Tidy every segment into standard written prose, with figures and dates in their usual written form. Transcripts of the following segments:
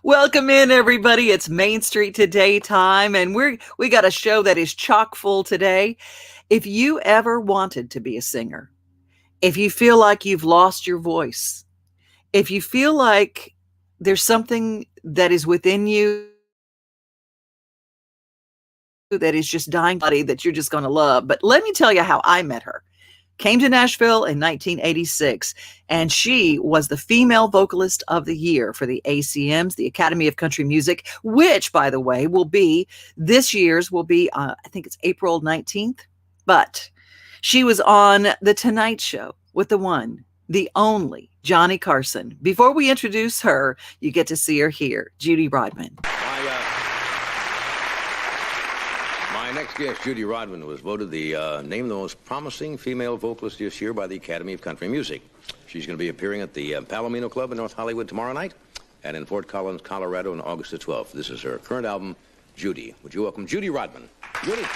Welcome in, everybody. It's Main Street Today time, and we got a show that is chock full today. If you ever wanted to be a singer, if you feel like you've lost your voice, if you feel like there's something that is within you that is just dying that you're just going to love. But let me tell you how I met her. Came to Nashville in 1986, and she was the Female Vocalist of the Year for the ACMs, the Academy of Country Music, which, by the way, this year's will be, I think it's April 19th. But she was on The Tonight Show with the one, the only Johnny Carson. Before we introduce her, you get to see her here, Judy Rodman. My next guest, Judy Rodman, was voted named the most promising female vocalist this year by the Academy of Country Music. She's going to be appearing at the Palomino Club in North Hollywood tomorrow night and in Fort Collins, Colorado on August the 12th. This is her current album, Judy. Would you welcome Judy Rodman? Judy.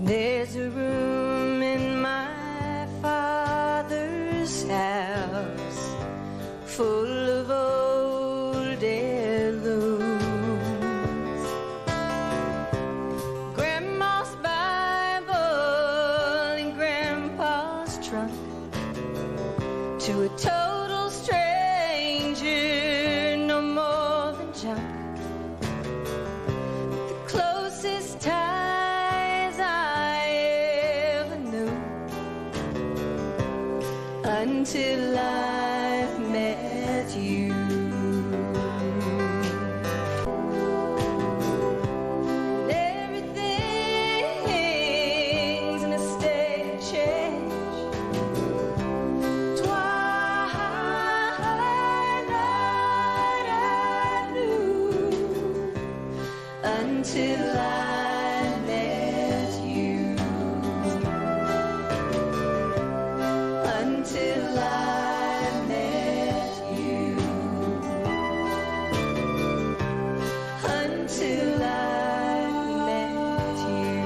There's a room in my father's house full of old heirlooms. Grandma's Bible in Grandpa's trunk. To a total stranger, no more than junk. The closest ties I ever knew until I met you. Everything's in a state of change. Twilight I knew until I met you. Until I met you. Until I met you.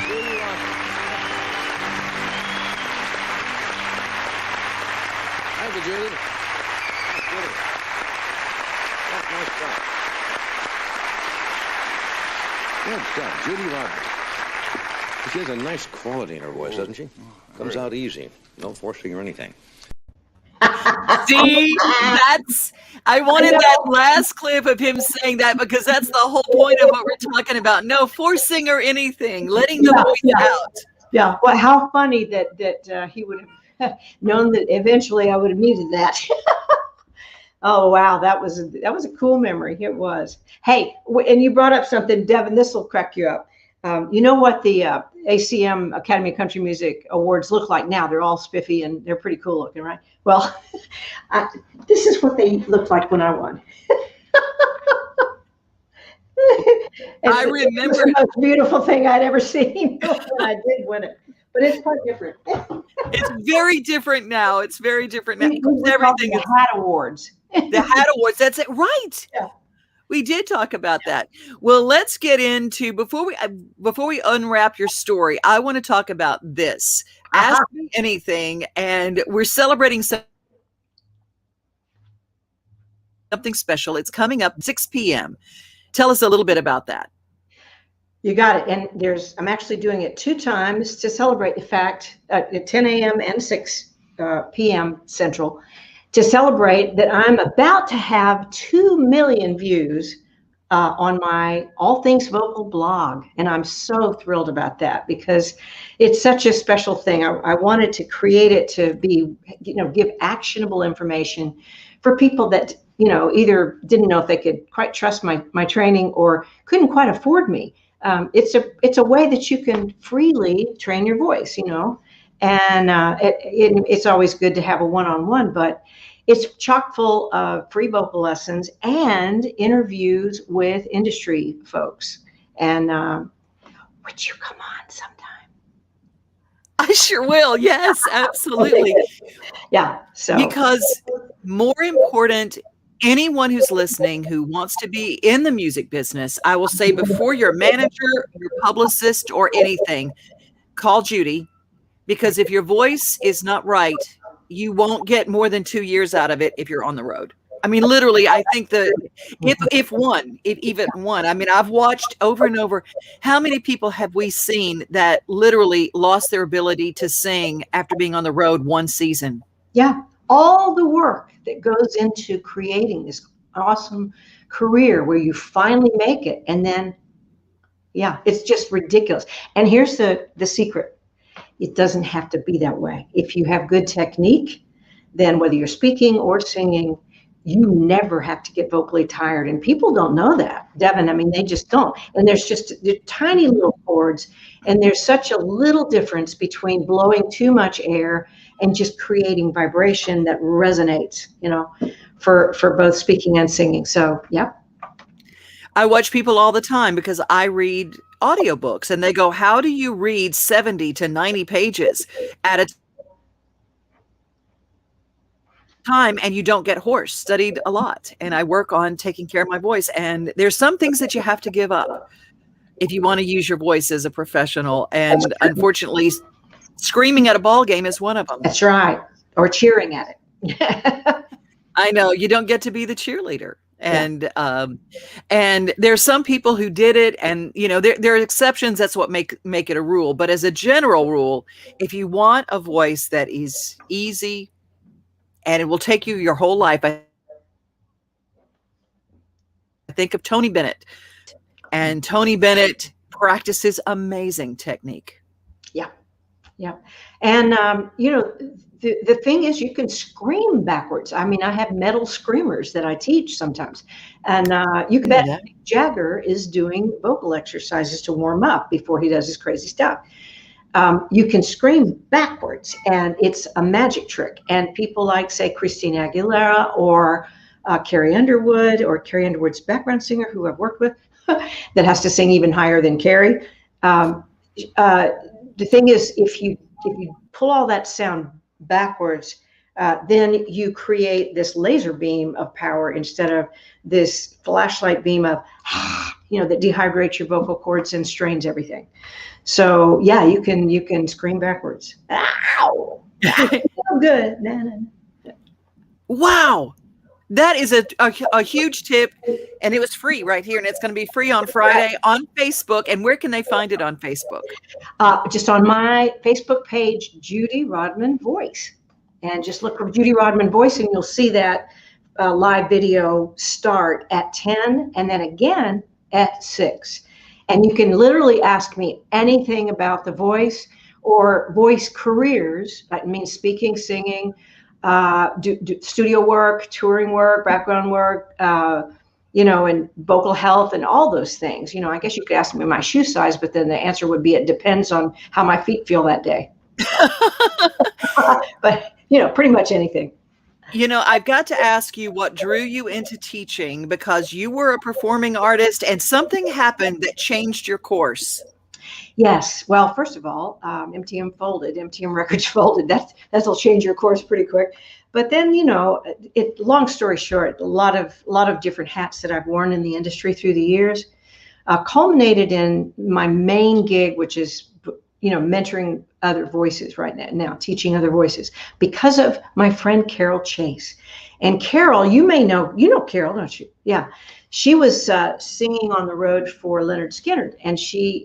Judy Rodman. Thank you, Judy. That's good. That's nice stuff. Good stuff. Judy Rodman. She has a nice quality in her voice, doesn't she? Comes out easy. No forcing or anything. See, I wanted that last clip of him saying that because that's the whole point of what we're talking about. No forcing or anything, letting the voice out. Yeah. Well, how funny that he would have known that eventually I would have needed that. Oh, wow. That was a cool memory. It was. Hey, and you brought up something, Devin, this will crack you up. You know what the ACM Academy of Country Music Awards look like now? They're all spiffy and they're pretty cool looking, right? Well, this is what they looked like when I won. I remember. It was the most beautiful thing I'd ever seen when I did win it. But it's quite different. It's very different now. It's very different now. We call them the Hat Awards. The Hat Awards. That's it. Right. Yeah. We did talk about that. Well, let's get into before we unwrap your story. I want to talk about this. Ask Me Anything, and we're celebrating something special. It's coming up 6 p.m. Tell us a little bit about that. You got it. And I'm actually doing it 2 times to celebrate the fact at 10 a.m. and 6 p.m. Central, to celebrate that I'm about to have 2 million views on my All Things Vocal blog. And I'm so thrilled about that because it's such a special thing. I wanted to create it to be, give actionable information for people that, either didn't know if they could quite trust my training or couldn't quite afford me. It's a way that you can freely train your voice, and it's always good to have a one-on-one, but it's chock full of free vocal lessons and interviews with industry folks. And would you come on sometime? I sure will. Yes, absolutely. Yeah. So Because more important, anyone who's listening who wants to be in the music business, I will say before your manager, your publicist, or anything, call Judy, because if your voice is not right, you won't get more than 2 years out of it if you're on the road. I mean, literally, I think that if even one, I mean, I've watched over and over, how many people have we seen that literally lost their ability to sing after being on the road one season? yeah, all the work that goes into creating this awesome career where you finally make it, and then yeah, it's just ridiculous. And here's the secret. It doesn't have to be that way. If you have good technique, then whether you're speaking or singing, you never have to get vocally tired. And people don't know that, Devin. I mean, they just don't. And they're tiny little chords, and there's such a little difference between blowing too much air and just creating vibration that resonates, for both speaking and singing. So, yeah. I watch people all the time because I read audiobooks and they go, how do you read 70 to 90 pages at a time and you don't get hoarse? Studied a lot, and I work on taking care of my voice, and there's some things that you have to give up if you want to use your voice as a professional, and unfortunately screaming at a ball game is one of them. That's right. Or cheering at it. I know you don't get to be the cheerleader. And and there's some people who did it, and there are exceptions. That's what make it a rule. But as a general rule, if you want a voice that is easy and it will take you your whole life, I think of Tony Bennett. And Tony Bennett practices amazing technique. Yeah. Yeah. And the thing is, you can scream backwards. I mean, I have metal screamers that I teach sometimes. And you can bet Mick Jagger is doing vocal exercises to warm up before he does his crazy stuff. You can scream backwards, and it's a magic trick. And people like, say, Christina Aguilera or Carrie Underwood, or Carrie Underwood's background singer, who I've worked with, that has to sing even higher than Carrie. The thing is, if you pull all that sound backwards, then you create this laser beam of power instead of this flashlight beam of, that dehydrates your vocal cords and strains everything. So yeah, you can scream backwards. Ow! So good. Wow. That is a huge tip, and it was free right here, and it's going to be free on Friday on Facebook. And where can they find it on Facebook? Just on my Facebook page, Judy Rodman Voice, and just look for Judy Rodman Voice, and you'll see that live video start at 10 and then again at 6. And you can literally ask me anything about the voice or voice careers. I mean, speaking, singing, do studio work, touring work, background work, and vocal health and all those things. I guess you could ask me my shoe size, but then the answer would be, it depends on how my feet feel that day. But, pretty much anything. I've got to ask you what drew you into teaching, because you were a performing artist and something happened that changed your course. Yes. Well, first of all, MTM Records folded. That'll change your course pretty quick. But then, long story short, a lot of different hats that I've worn in the industry through the years, culminated in my main gig, which is, mentoring other voices right now, teaching other voices, because of my friend Carol Chase. And Carol, you know Carol, don't you? Yeah. She was singing on the road for Leonard Skinner, and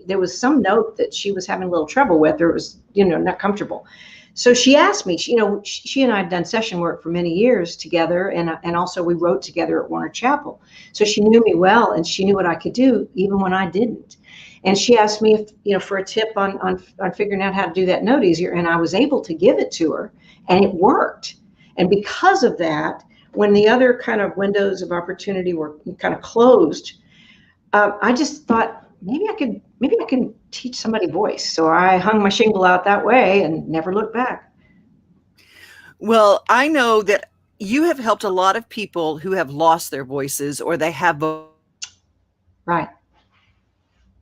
there was some note that she was having a little trouble with, or it was, not comfortable. So she asked me, she and I had done session work for many years together, and also we wrote together at Warner Chapel. So she knew me well, and she knew what I could do even when I didn't. And she asked me if, for a tip on figuring out how to do that note easier, and I was able to give it to her, and it worked. And because of that, when the other kind of windows of opportunity were kind of closed, I just thought, maybe I can teach somebody voice. So I hung my shingle out that way and never looked back. Well, I know that you have helped a lot of people who have lost their voices, or they have Right.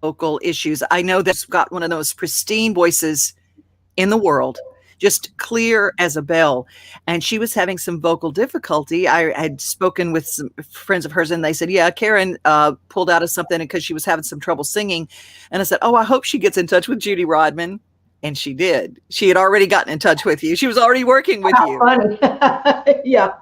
vocal issues. I know that's got one of those pristine voices in the world, just clear as a bell. And she was having some vocal difficulty. I had spoken with some friends of hers, and they said, yeah, Karen pulled out of something because she was having some trouble singing. And I said, oh, I hope she gets in touch with Judy Rodman. And she did. She had already gotten in touch with you. She was already working with How you. funny. Yeah.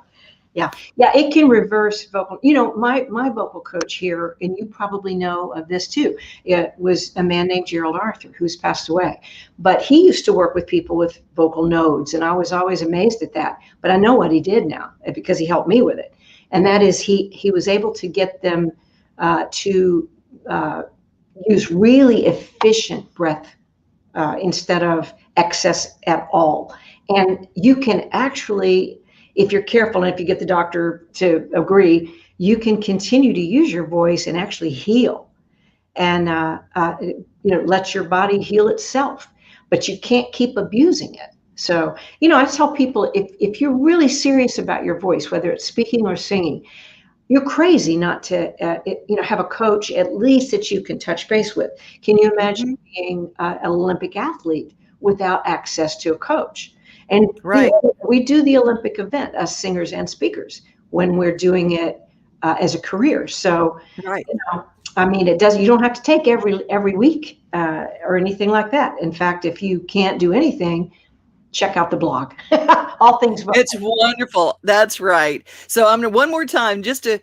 Yeah. Yeah. It can reverse vocal. My vocal coach here, and you probably know of this too, it was a man named Gerald Arthur, who's passed away. But he used to work with people with vocal nodes. And I was always amazed at that. But I know what he did now because he helped me with it. And that is he was able to get them to use really efficient breath instead of excess at all. And you can actually, if you're careful and if you get the doctor to agree, you can continue to use your voice and actually heal and let your body heal itself. But you can't keep abusing it. So, I tell people if you're really serious about your voice, whether it's speaking or singing, you're crazy not to, have a coach at least that you can touch base with. Can you imagine being an Olympic athlete without access to a coach? And Right. we do the Olympic event, us singers and speakers, when we're doing it as a career. So, Right. it does. You don't have to take every week or anything like that. In fact, if you can't do anything, check out the blog. All things. It's wonderful. That's right. So I'm going to one more time just to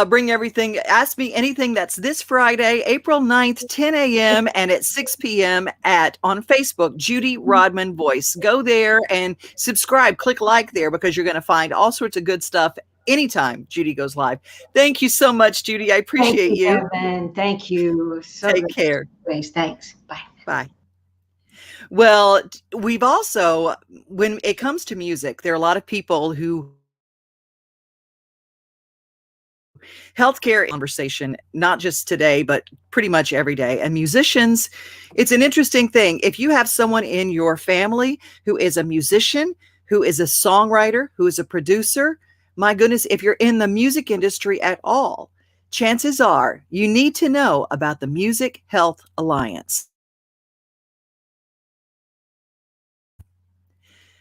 bring everything. Ask me anything that's this Friday, April 9th, 10 a.m. and at 6 p.m. on Facebook, Judy Rodman Voice. Go there and subscribe. Click like there because you're going to find all sorts of good stuff anytime Judy goes live. Thank you so much, Judy. I appreciate Thank you. Evan. Thank you. So Take care. Thanks. Bye. Bye. Well, we've also, when it comes to music, there are a lot of people who healthcare conversation, not just today, but pretty much every day. And musicians, it's an interesting thing. If you have someone in your family who is a musician, who is a songwriter, who is a producer, my goodness, if you're in the music industry at all, chances are you need to know about the Music Health Alliance.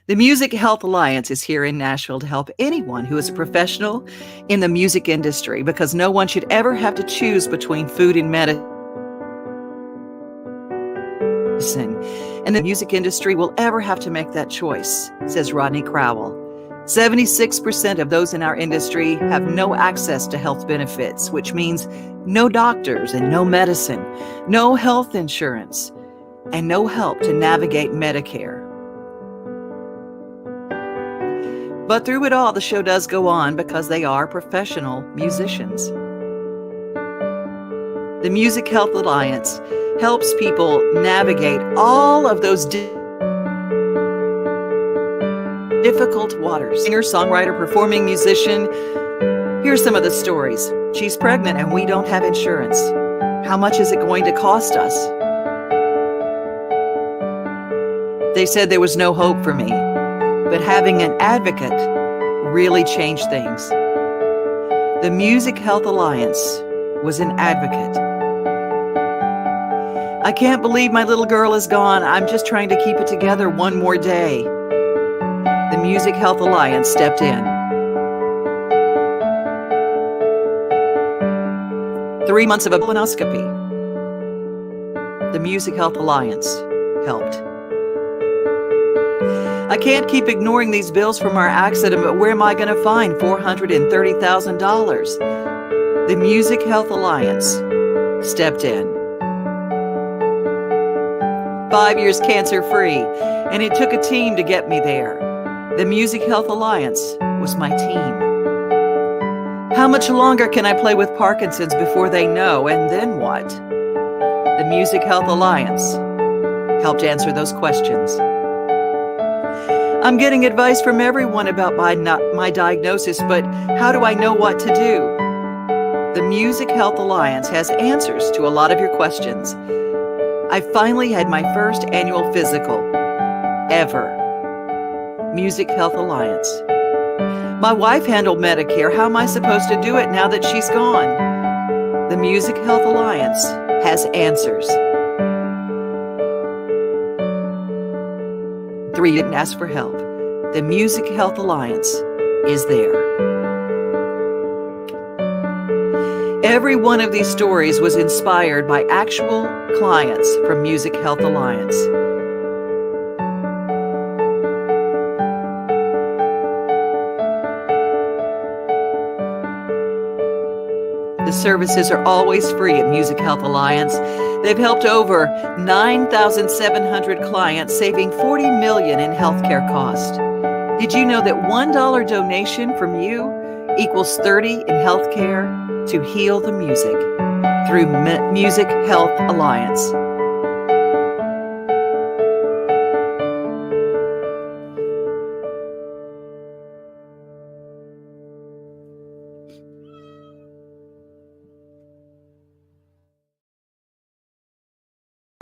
The Music Health Alliance is here in Nashville to help anyone who is a professional in the music industry because no one should ever have to choose between food and medicine. And the music industry will ever have to make that choice, says Rodney Crowell. 76% of those in our industry have no access to health benefits, which means no doctors and no medicine, no health insurance, and no help to navigate Medicare. But through it all, the show does go on because they are professional musicians. The Music Health Alliance helps people navigate all of those difficult waters. Singer, songwriter, performing musician. Here's some of the stories. She's pregnant and we don't have insurance. How much is it going to cost us? They said there was no hope for me. But having an advocate really changed things. The Music Health Alliance was an advocate. I can't believe my little girl is gone. I'm just trying to keep it together one more day. The Music Health Alliance stepped in. 3 months of a colonoscopy. The Music Health Alliance helped. I can't keep ignoring these bills from our accident, but where am I going to find $430,000? The Music Health Alliance stepped in. 5 years cancer-free, and it took a team to get me there. The Music Health Alliance was my team. How much longer can I play with Parkinson's before they know, and then what? The Music Health Alliance helped answer those questions. I'm getting advice from everyone about my diagnosis, but how do I know what to do? The Music Health Alliance has answers to a lot of your questions. I finally had my first annual physical ever. Music Health Alliance. My wife handled Medicare. How am I supposed to do it now that she's gone? The Music Health Alliance has answers. 3 you didn't ask for help. The Music Health Alliance is there. Every one of these stories was inspired by actual clients from Music Health Alliance. The services are always free at Music Health Alliance. They've helped over 9,700 clients, saving $40 million in healthcare costs. Did you know that $1 donation from you equals 30 in healthcare to heal the music through Music Health Alliance?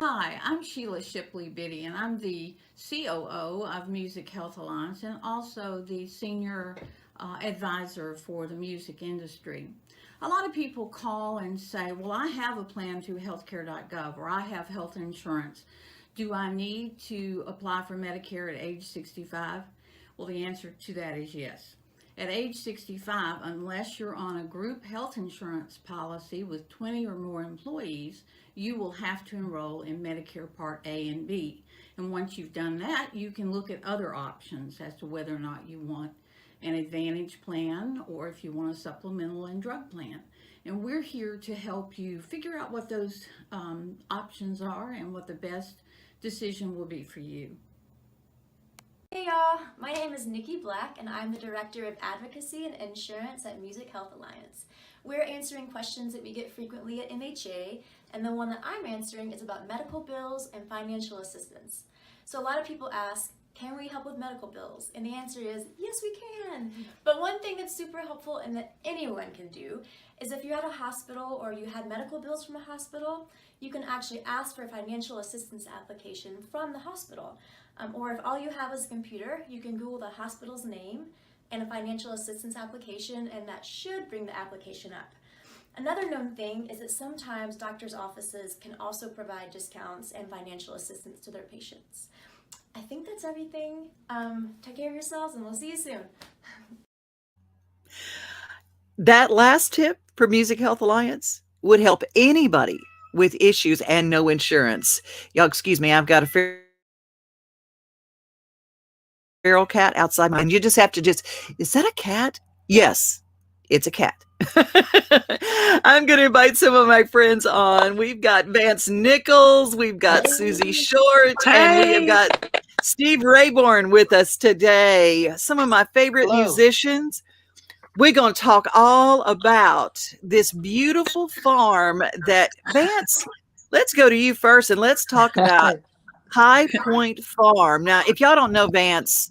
Hi, I'm Sheila Shipley Biddy, and I'm the COO of Music Health Alliance and also the Senior Advisor for the music industry. A lot of people call and say, well, I have a plan through healthcare.gov, or I have health insurance. Do I need to apply for Medicare at age 65? Well, the answer to that is yes. At age 65, unless you're on a group health insurance policy with 20 or more employees, you will have to enroll in Medicare Part A and B. And once you've done that, you can look at other options as to whether or not you want an Advantage plan or if you want a supplemental and drug plan. And we're here to help you figure out what those options are and what the best decision will be for you. Hey y'all, my name is Nikki Black and I'm the Director of Advocacy and Insurance at Music Health Alliance. We're answering questions that we get frequently at MHA, and the one that I'm answering is about medical bills and financial assistance. So a lot of people ask, can we help with medical bills? And the answer is, yes we can. But one thing that's super helpful and that anyone can do is if you're at a hospital or you had medical bills from a hospital, you can actually ask for a financial assistance application from the hospital. Or if all you have is a computer, you can Google the hospital's name and a financial assistance application, and that should bring the application up. Another known thing is that sometimes doctors' offices can also provide discounts and financial assistance to their patients. I think that's everything. Take care of yourselves and we'll see you soon. That last tip for Music Health Alliance would help anybody with issues and no insurance. Y'all, excuse me, I've got a feral cat outside and you just have to is that a cat? Yes, it's a cat. I'm going to invite some of my friends on. We've got Vance Nichols, we've got Susie Shortt, and we have got Steve Rayborn with us today. Some of my favorite musicians. We're going to talk all about this beautiful farm that, Vance, let's go to you first and let's talk about High Point Farm. Now, if y'all don't know Vance,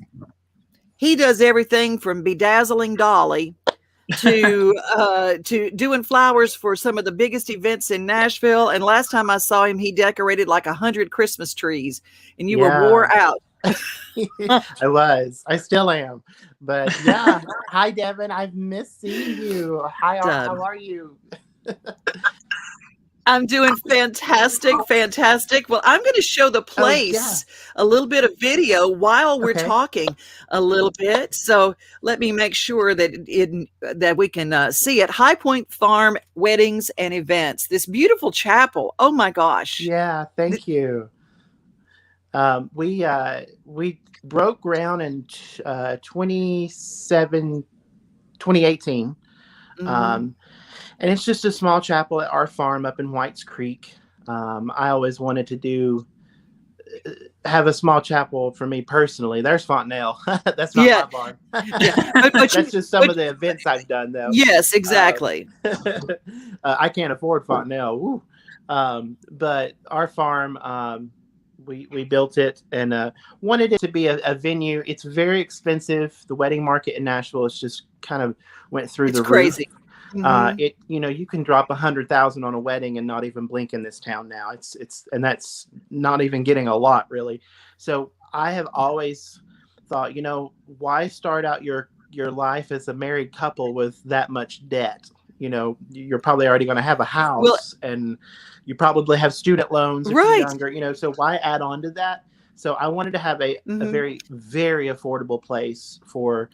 he does everything from bedazzling Dolly to doing flowers for some of the biggest events in Nashville. And last time I saw him, he decorated like 100 Christmas trees, and you were wore out. I was. I still am. But yeah. Hi, Devin. I've missed seeing you. Hi, how are you? I'm doing fantastic. Well, I'm going to show the place a little bit of video while we're talking a little bit. So let me make sure that we can see it. High Point Farm Weddings and Events. This beautiful chapel. Oh my gosh. Yeah, thank you. We broke ground in 2018. Mm-hmm. And it's just a small chapel at our farm up in Whites Creek. I always wanted to have a small chapel for me personally. There's Fontenelle. That's not my barn. That's just some of the events I've done, though. Yes, exactly. I can't afford Fontenelle. Woo. But our farm, we built it and wanted it to be a venue. It's very expensive. The wedding market in Nashville is just kind of went through the crazy. roof. Mm-hmm. You can drop $100,000 on a wedding and not even blink in this town now. And that's not even getting a lot really. So I have always thought, why start out your life as a married couple with that much debt? You're probably already going to have a house and you probably have student loans if you're younger, so why add on to that? So I wanted to have a Mm-hmm. very, very affordable place for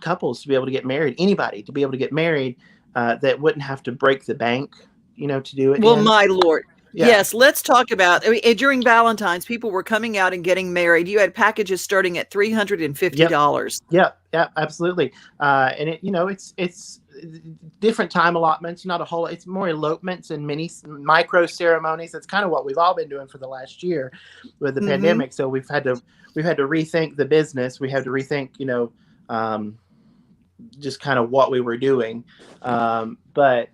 couples to be able to get married, anybody to be able to get married that wouldn't have to break the bank, to do it Well, in. my Lord. Yeah. Yes, let's talk about, I mean, during Valentine's, people were coming out and getting married. You had packages starting at Yep. $350. Yep. Yep. Absolutely. And it's different time allotments, not a whole, it's more elopements and mini micro ceremonies. That's kind of what we've all been doing for the last year with the Mm-hmm. pandemic. So we've had to rethink the business. We had to rethink, um, just kind of what we were doing. But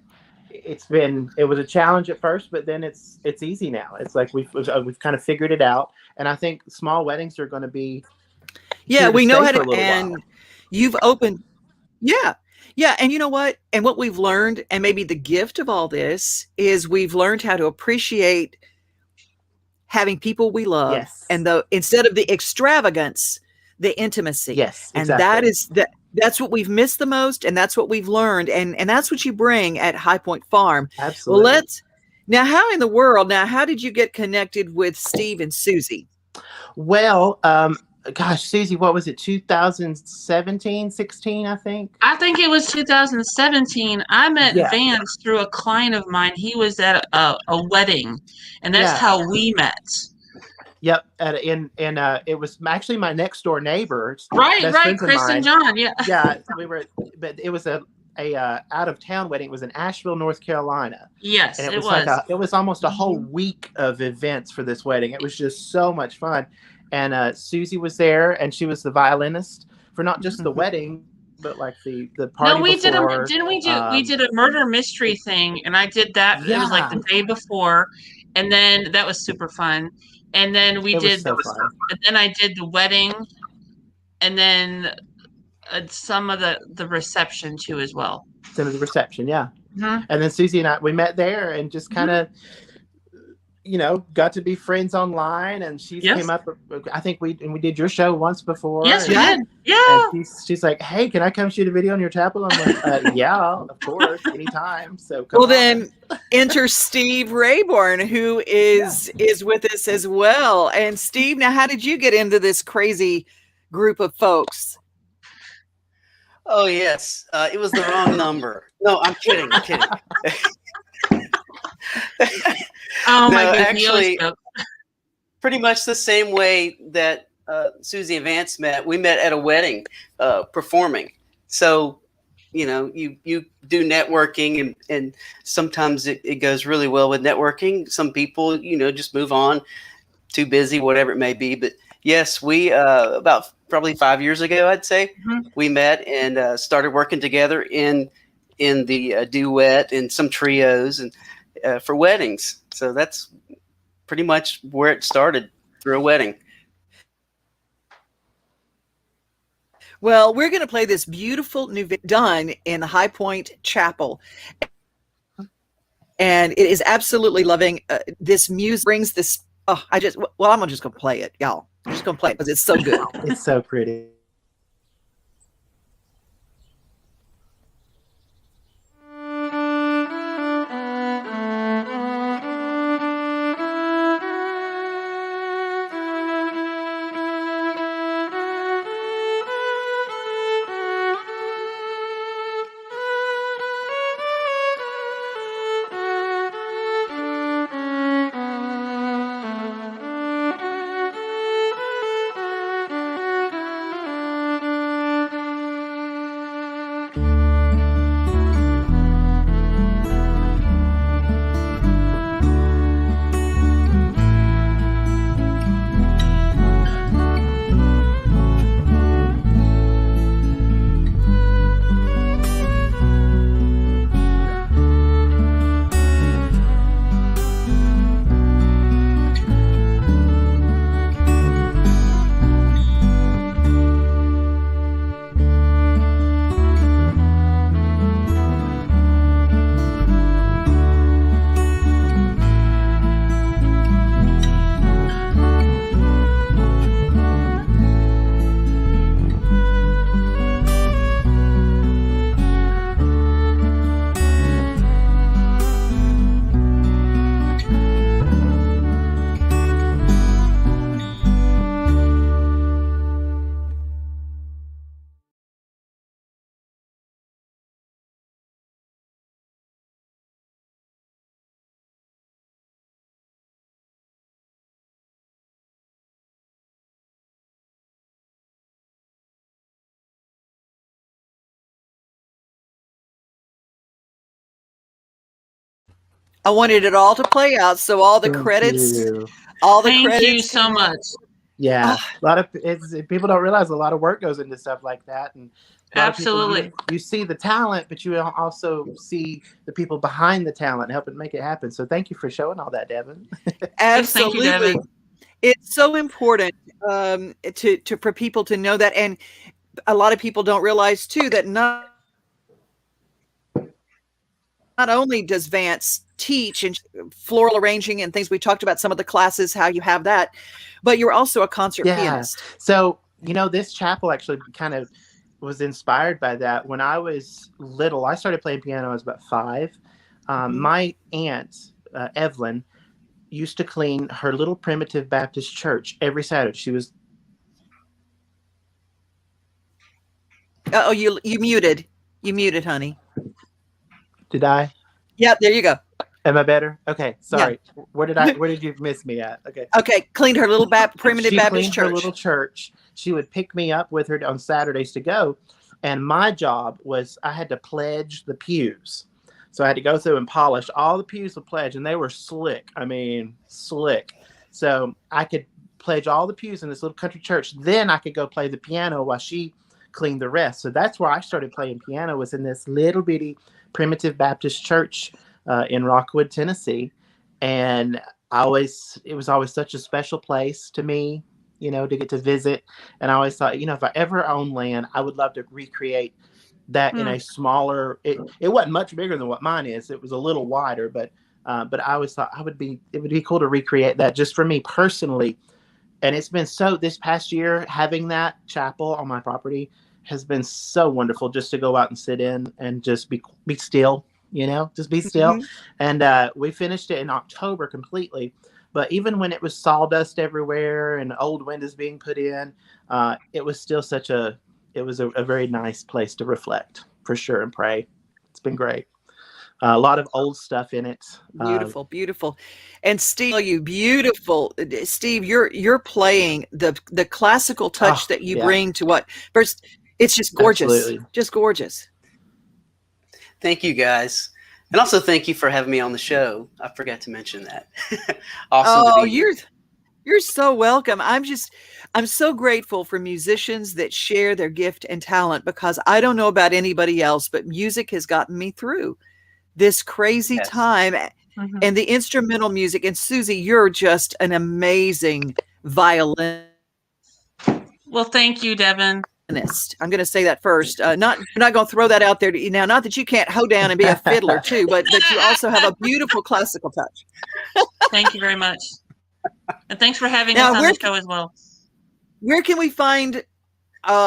it was a challenge at first, but then it's easy now. It's like we've kind of figured it out. And I think small weddings are going to be Yeah, here to we know stay how for to, a little while. and you've opened, yeah. Yeah. And you know what? And what we've learned, and maybe the gift of all this, is we've learned how to appreciate having people we love, Yes. and instead of the extravagance, the intimacy. Yes, And that exactly. is that's what we've missed the most, and that's what we've learned, and that's what you bring at High Point Farm. Well, Absolutely. how did you get connected with Steve and Susie? Well, gosh, Susie, what was it? 2017, 16, I think. I think it was 2017. I met Yeah. Vance through a client of mine. He was at a wedding, and that's Yeah. how we met. Yep. It was actually my next door neighbor, Right, best right. friends of Chris and mine. John. Yeah. Yeah, but it was a out of town wedding. It was in Asheville, North Carolina, and Yes, it it was like was. it was almost a whole week of events for this wedding. It was just so much fun, and Susie was there, and she was the violinist for not just the wedding, but like the No, party we did a before. didn't we did a murder mystery thing, and I did that. It was like Yeah, the day before, and then that was super fun. And then it was so fun. and then I did the wedding, and then some of the reception too as well. Then the reception, yeah. Mhm. And then Susie and I, we met there and just kind of, got to be friends online. And she Yes. came up. I think we did your show once before. Yes, we Yeah. did. Yeah. And she's like, "Hey, can I come shoot a video on your chapel?" I'm like, "Yeah, of course, anytime." So come Well, on. then enter Steve Rayborn, who is with us as well. And Steve, now how did you get into this crazy group of folks? Oh yes, it was the wrong number. No, I'm kidding. I'm kidding. Oh my No, goodness. He always actually, jokes. pretty much the same way that Susie and Vance met. We met at a wedding, performing. So, you do networking, and sometimes it goes really well with networking. Some people, just move on, too busy, whatever it may be. But yes, we about probably 5 years ago, I'd say, we met and started working together in the duet and some trios and for weddings. So that's pretty much where it started, through a wedding. Well, we're going to play this beautiful new done in the High Point Chapel. And it is absolutely loving. This music brings this. Oh, I'm just going to play it, y'all. I'm just going to play it because it's so good. It's so pretty. I wanted it all to play out, so all the Thank credits, you. all the Thank you credits so can. much. Yeah, Ah, a lot of people don't realize a lot of work goes into stuff like that, and a lot of people Absolutely. you see the talent, but you also see the people behind the talent helping make it happen. So thank you for showing all that, Devin. Yes, thank you, absolutely. Devin. It's so important to for people to know that, and a lot of people don't realize too that not only does Vance teach and floral arranging and things, we talked about some of the classes, how you have that, but you're also a concert Yeah. pianist. So, this chapel actually kind of was inspired by that. When I was little, I started playing piano when I was about 5. Mhm. My aunt, Evelyn, used to clean her little primitive Baptist church every Saturday. She was, Oh, you muted. You muted, honey. did I? Yep, there you go. Am I better? Okay. Yeah. Sorry. Where did you miss me at? Okay. Okay, cleaned her little primitive She Baptist cleaned her church. little church. She would pick me up with her on Saturdays to go. And my job was I had to pledge the pews. So I had to go through and polish all the pews with pledge, and they were slick. I mean, slick. So I could pledge all the pews in this little country church. Then I could go play the piano while she cleaned the rest. So that's where I started playing piano, was in this little bitty primitive Baptist church in Rockwood, Tennessee. And it was always such a special place to me, to get to visit. And I always thought, if I ever own land, I would love to recreate that in Hmm. a smaller. It wasn't much bigger than what mine is. It was a little wider, but I always thought it would be cool to recreate that just for me personally. And it's been this past year, having that chapel on my property has been so wonderful, just to go out and sit in and just be still, just be still. Mhm. And we finished it in October completely. But even when it was sawdust everywhere and old windows being put in, it was still it was a very nice place to reflect for sure and pray. It's been great. A lot of old stuff in it. Beautiful, beautiful. And Steve, you beautiful. Steve, you're playing the classical touch Oh, that you yeah, bring to what first, it's just gorgeous. absolutely. Just gorgeous. Thank you guys. And also thank you for having me on the show. I forgot to mention that. Awesome to Oh, be here. you're so welcome. I'm so grateful for musicians that share their gift and talent, because I don't know about anybody else, but music has gotten me through this crazy Yes. time. Mhm. And the instrumental music, and Susie, you're just an amazing violinist. Well, thank you, Devin. I'm going to say that first. Not We're not going to throw that out there to you now. Not that you can't hoe down and be a fiddler too, but you also have a beautiful classical touch. Thank you very much. And thanks for having us Now, on the show as well. where can we find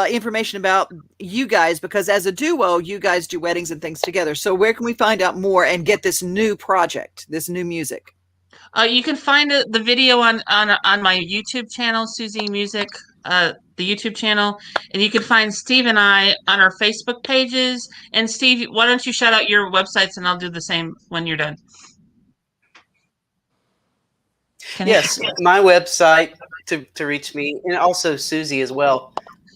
information about you guys? Because as a duo, you guys do weddings and things together. So where can we find out more and get this new project, this new music? You can find the video on my YouTube channel, Susie Music, the YouTube channel, and you can find Steve and I on our Facebook pages. And Steve, why don't you shout out your websites, and I'll do the same when you're done. Yes, my website to reach me, and also Susie as well,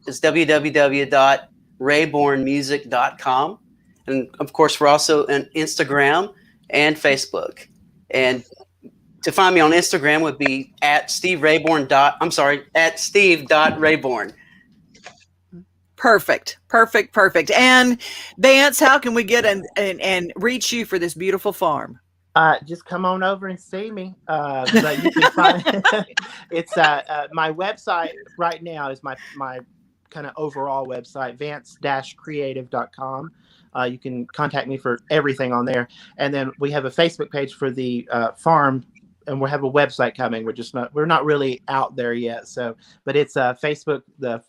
is www.raybornmusic.com. And of course, we're also on Instagram and Facebook. And to find me on Instagram would be at steve.rayborn. Perfect. And Vance, how can we get and reach you for this beautiful farm? Just come on over and see me. But you can find it's my website right now is my kind of overall website, vance-creative.com. You can contact me for everything on there. And then we have a Facebook page for the farm, and we have a website coming. We're not really out there yet. So, but it's Facebook, the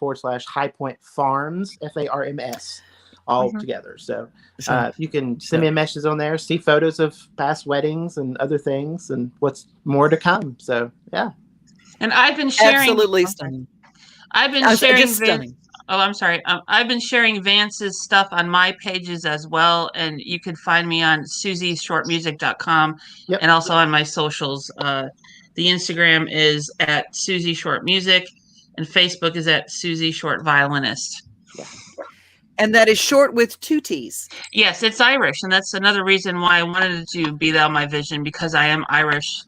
/ High Point Farms, FARMS, all together. So you can send me a message on there, see photos of past weddings and other things, and what's more to come. So yeah. And I've been sharing. Absolutely stunning. I've been sharing. Just stunning. I'm sorry. I've been sharing Vance's stuff on my pages as well, and you can find me on susieshortmusic.com. Yep. And also on my socials. The Instagram is at Susie Short Music, and Facebook is at Susie Short Violinist. Yeah. And that is Shortt with 2 T's. Yes, it's Irish, and that's another reason why I wanted to be on my vision, because I am Irish,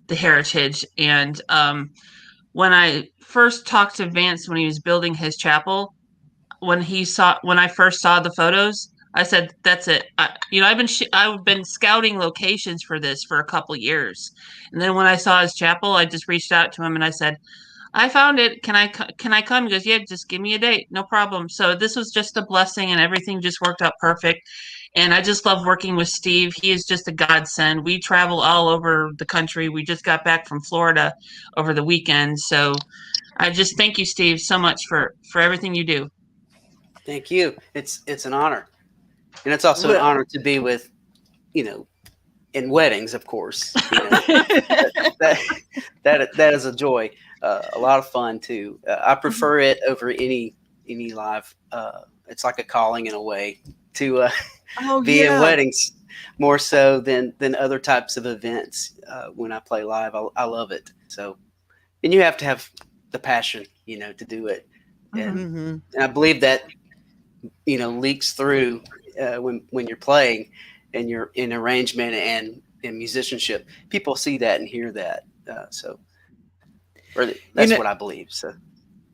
the heritage. And when I first talked to Vance when he was building his chapel, when I first saw the photos, I said, "That's it." I've been scouting locations for this for a couple years, and then when I saw his chapel, I just reached out to him and I said, "I found it. Can I come?" He goes, "Yeah, just give me a date, no problem." So this was just a blessing, and everything just worked out perfect. And I just love working with Steve. He is just a godsend. We travel all over the country. We just got back from Florida over the weekend, so I just thank you, Steve, so much for everything you do. Thank you. It's an honor, and it's also an Well- honor to be with, in weddings, of course. That is a joy, a lot of fun too. I prefer it over any live. It's like a calling in a way to be in weddings more so than other types of events. When I play live, I love it. So, and you have to have the passion, to do it, and I believe that leaks through when you're playing and you're in arrangement and in musicianship. People see that and hear that. That's what I believe. So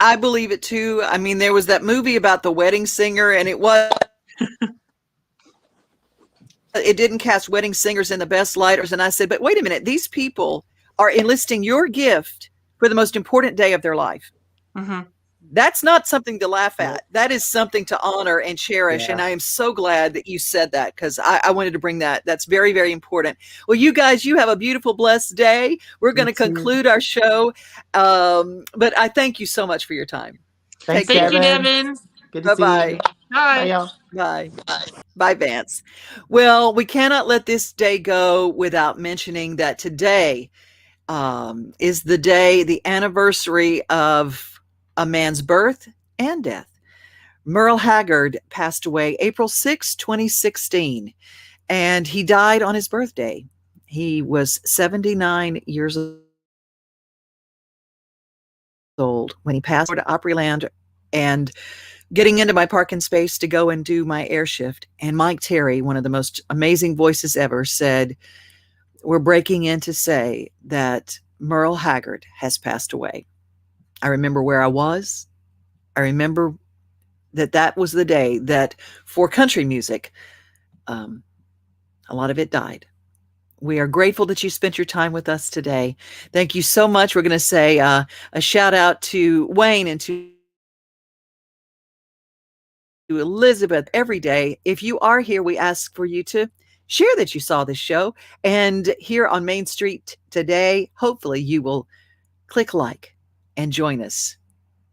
I believe it too. I mean, there was that movie about the wedding singer, and it didn't cast wedding singers in the best light. And I said, but wait a minute, these people are enlisting your gift for the most important day of their life. Mm-hmm. That's not something to laugh at. That is something to honor and cherish. Yeah. And I am so glad that you said that, because I wanted to bring that. That's very, very important. Well, you guys, you have a beautiful, blessed day. We're going to conclude our show. But I thank you so much for your time. Thanks, Take care. Thank you, Devin. Good to see Bye-bye. you. Bye. Bye, y'all. Bye. Bye, Vance. Well, we cannot let this day go without mentioning that today is the anniversary of a man's birth and death. Merle Haggard passed away April 6, 2016, and he died on his birthday. He was 79 years old when he passed to Opryland and getting into my parking space to go and do my air shift. And Mike Terry, one of the most amazing voices ever, said, "We're breaking in to say that Merle Haggard has passed away." I remember where I was. I remember that was the day that for country music, a lot of it died. We are grateful that you spent your time with us today. Thank you so much. We're going to say a shout out to Wayne and to Elizabeth every day. If you are here, we ask for you to share that you saw this show. And here on Main Street today, hopefully you will click like and join us.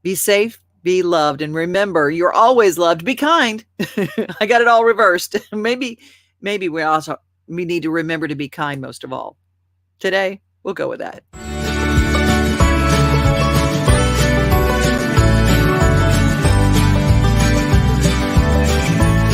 Be safe, be loved, and remember, you're always loved. Be kind. I got it all reversed. Maybe we need to remember to be kind most of all. Today, we'll go with that.